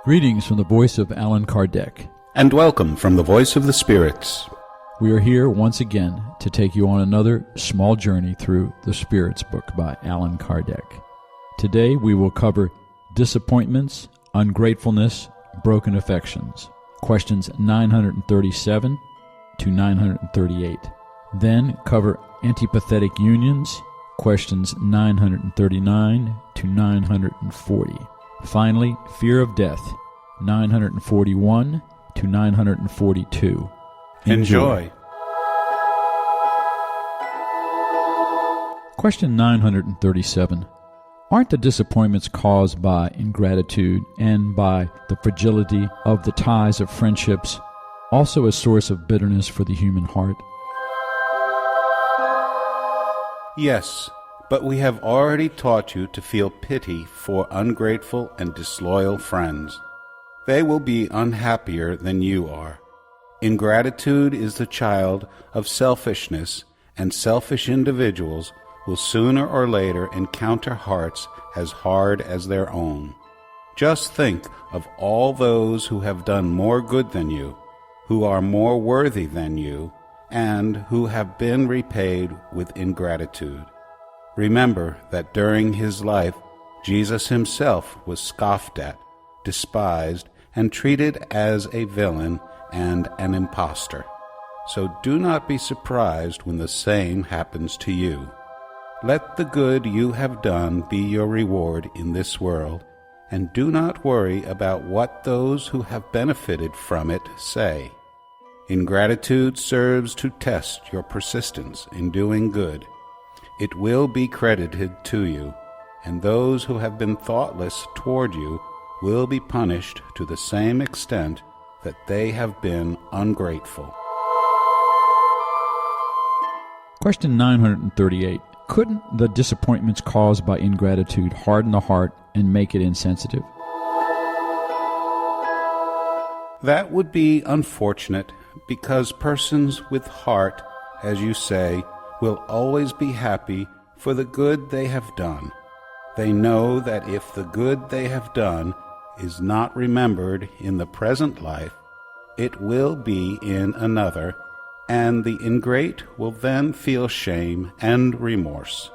Greetings from the voice of Allan Kardec. And welcome from the Voice of the Spirits. We are here once again to take you on another small journey through the Spirits book by Allan Kardec. Today we will cover disappointments, ungratefulness, broken affections, questions 937 to 938. Then cover antipathetic unions, questions 939 to 940. Finally, fear of death, 941 to 942. Enjoy. Question 937. Aren't the disappointments caused by ingratitude and by the fragility of the ties of friendships also a source of bitterness for the human heart? Yes, but we have already taught you to feel pity for ungrateful and disloyal friends. They will be unhappier than you are. Ingratitude is the child of selfishness, and selfish individuals will sooner or later encounter hearts as hard as their own. Just think of all those who have done more good than you, who are more worthy than you, and who have been repaid with ingratitude. Remember that during his life, Jesus himself was scoffed at, despised, and treated as a villain and an impostor. So do not be surprised when the same happens to you. Let the good you have done be your reward in this world, and do not worry about what those who have benefited from it say. Ingratitude serves to test your persistence in doing good. It will be credited to you, and those who have been thoughtless toward you will be punished to the same extent that they have been ungrateful. Question 938. Couldn't the disappointments caused by ingratitude harden the heart and make it insensitive? That would be unfortunate, because persons with heart, as you say, will always be happy for the good they have done. They know that if the good they have done is not remembered in the present life, it will be in another, and the ingrate will then feel shame and remorse.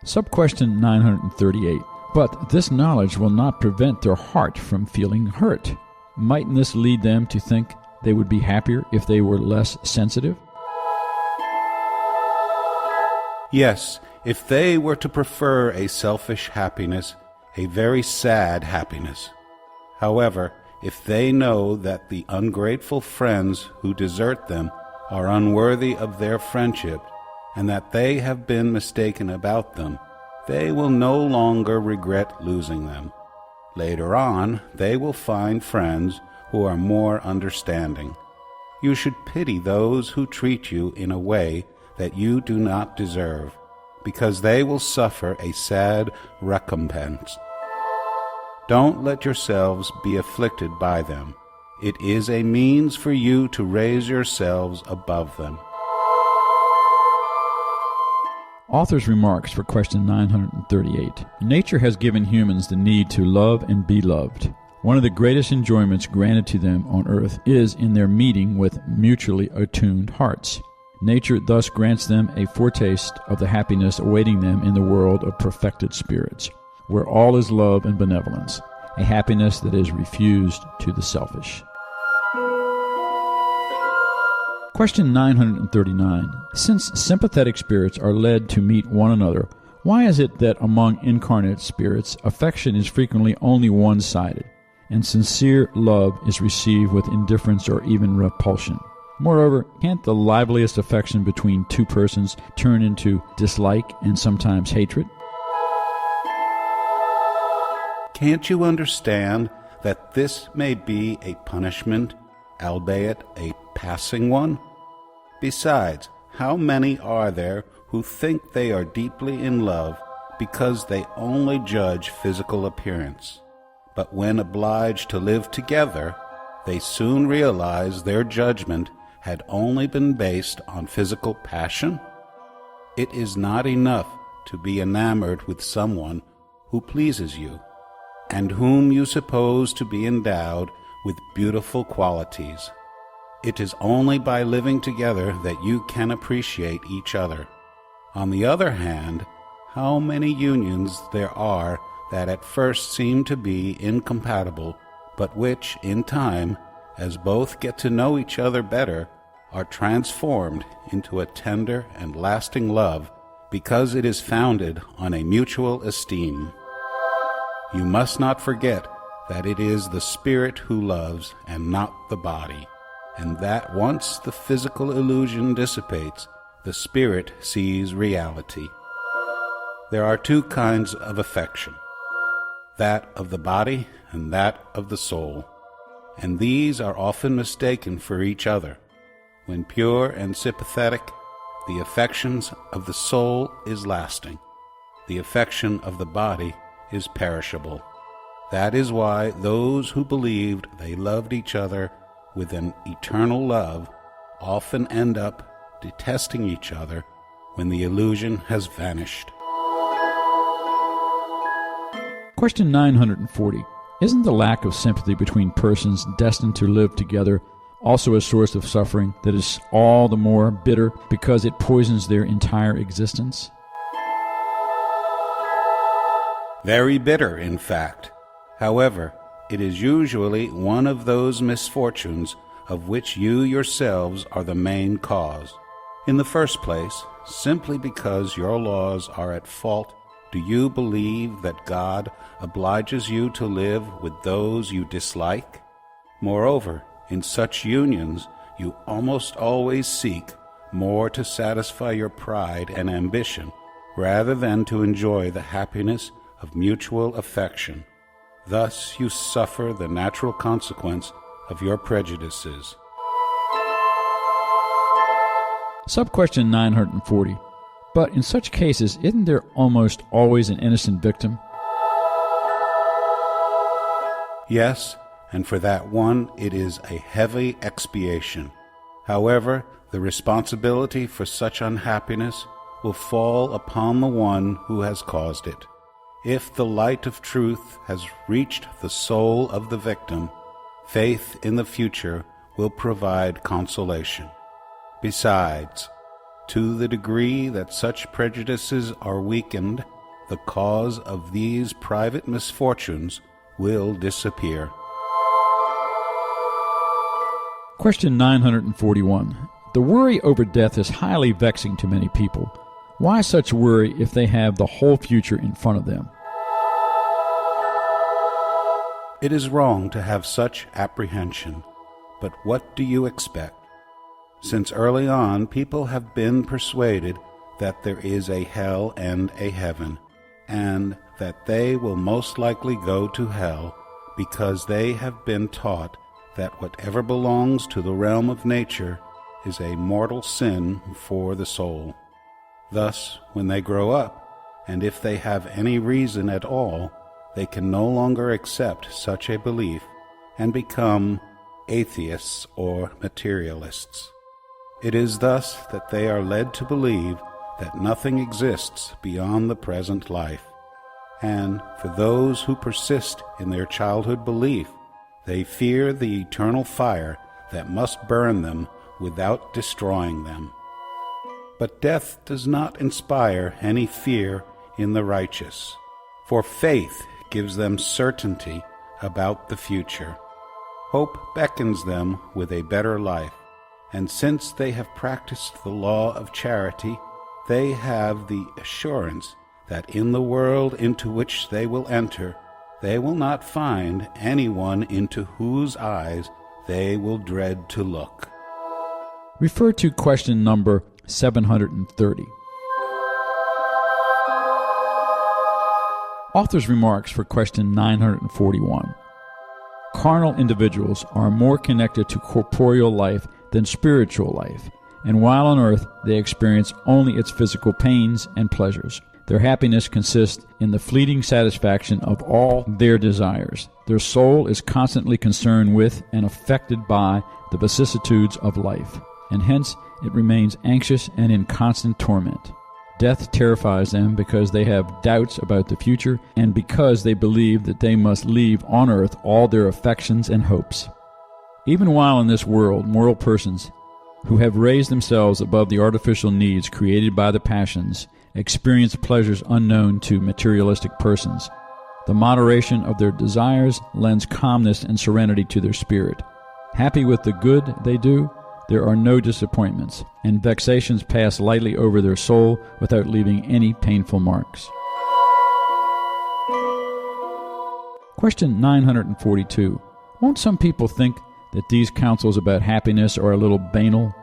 Sub-question 938. But this knowledge will not prevent their heart from feeling hurt. Mightn't this lead them to think they would be happier if they were less sensitive? Yes, if they were to prefer a selfish happiness, a very sad happiness. However, if they know that the ungrateful friends who desert them are unworthy of their friendship, and that they have been mistaken about them, they will no longer regret losing them. Later on, they will find friends who are more understanding. You should pity those who treat you in a way that you do not deserve, because they will suffer a sad recompense. Don't let yourselves be afflicted by them. It is a means for you to raise yourselves above them. Author's remarks for question 938. Nature has given humans the need to love and be loved. One of the greatest enjoyments granted to them on earth is in their meeting with mutually attuned hearts. Nature thus grants them a foretaste of the happiness awaiting them in the world of perfected spirits, where all is love and benevolence, a happiness that is refused to the selfish. Question 939. Since sympathetic spirits are led to meet one another, why is it that among incarnate spirits affection is frequently only one-sided, and sincere love is received with indifference or even repulsion? Moreover, can't the liveliest affection between two persons turn into dislike and sometimes hatred? Can't you understand that this may be a punishment, albeit a passing one? Besides, how many are there who think they are deeply in love because they only judge physical appearance? But when obliged to live together, they soon realize their judgment had only been based on physical passion? It is not enough to be enamored with someone who pleases you. and whom you suppose to be endowed with beautiful qualities. It is only by living together that you can appreciate each other. On the other hand, how many unions there are that at first seem to be incompatible, but which, in time, as both get to know each other better, are transformed into a tender and lasting love, because it is founded on a mutual esteem. You must not forget that it is the spirit who loves and not the body, and that once the physical illusion dissipates, the spirit sees reality. There are two kinds of affection, that of the body and that of the soul, and these are often mistaken for each other. When pure and sympathetic, the affections of the soul is lasting. The affection of the body is perishable. That is why those who believed they loved each other with an eternal love often end up detesting each other when the illusion has vanished. Question 940. Isn't the lack of sympathy between persons destined to live together also a source of suffering that is all the more bitter because it poisons their entire existence? Very bitter, in fact. However, it is usually one of those misfortunes of which you yourselves are the main cause. In the first place, simply because your laws are at fault, do you believe that God obliges you to live with those you dislike? Moreover, in such unions, you almost always seek more to satisfy your pride and ambition, rather than to enjoy the happiness of mutual affection. Thus you suffer the natural consequence of your prejudices. Sub-question 940. But in such cases, isn't there almost always an innocent victim? Yes, and for that one it is a heavy expiation. However, the responsibility for such unhappiness will fall upon the one who has caused it. If the light of truth has reached the soul of the victim, faith in the future will provide consolation. Besides, to the degree that such prejudices are weakened, the cause of these private misfortunes will disappear. Question 941. The worry over death is highly vexing to many people. Why such worry if they have the whole future in front of them? It is wrong to have such apprehension, but what do you expect? Since early on people have been persuaded that there is a hell and a heaven, and that they will most likely go to hell because they have been taught that whatever belongs to the realm of nature is a mortal sin for the soul. Thus, when they grow up, and if they have any reason at all, they can no longer accept such a belief and become atheists or materialists. It is thus that they are led to believe that nothing exists beyond the present life, and for those who persist in their childhood belief, they fear the eternal fire that must burn them without destroying them. But death does not inspire any fear in the righteous, for faith gives them certainty about the future. Hope beckons them with a better life, and since they have practiced the law of charity, they have the assurance that in the world into which they will enter, they will not find anyone into whose eyes they will dread to look. Refer to question number 730. Author's remarks for question 941. Carnal individuals are more connected to corporeal life than spiritual life, and while on earth they experience only its physical pains and pleasures. Their happiness consists in the fleeting satisfaction of all their desires. Their soul is constantly concerned with and affected by the vicissitudes of life, and hence it remains anxious and in constant torment. Death terrifies them because they have doubts about the future and because they believe that they must leave on earth all their affections and hopes. Even while in this world, moral persons who have raised themselves above the artificial needs created by the passions experience pleasures unknown to materialistic persons. The moderation of their desires lends calmness and serenity to their spirit. Happy with the good they do, there are no disappointments, and vexations pass lightly over their soul without leaving any painful marks. Question 942. Won't some people think that these counsels about happiness are a little banal?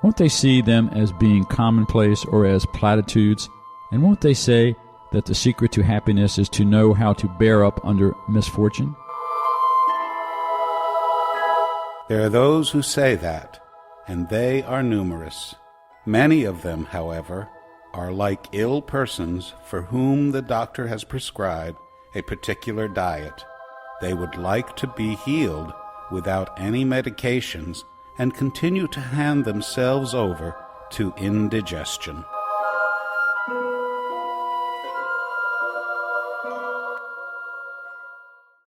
Won't they see them as being commonplace or as platitudes? And won't they say that the secret to happiness is to know how to bear up under misfortune? There are those who say that, and they are numerous. Many of them, however, are like ill persons for whom the doctor has prescribed a particular diet. They would like to be healed without any medications and continue to hand themselves over to indigestion.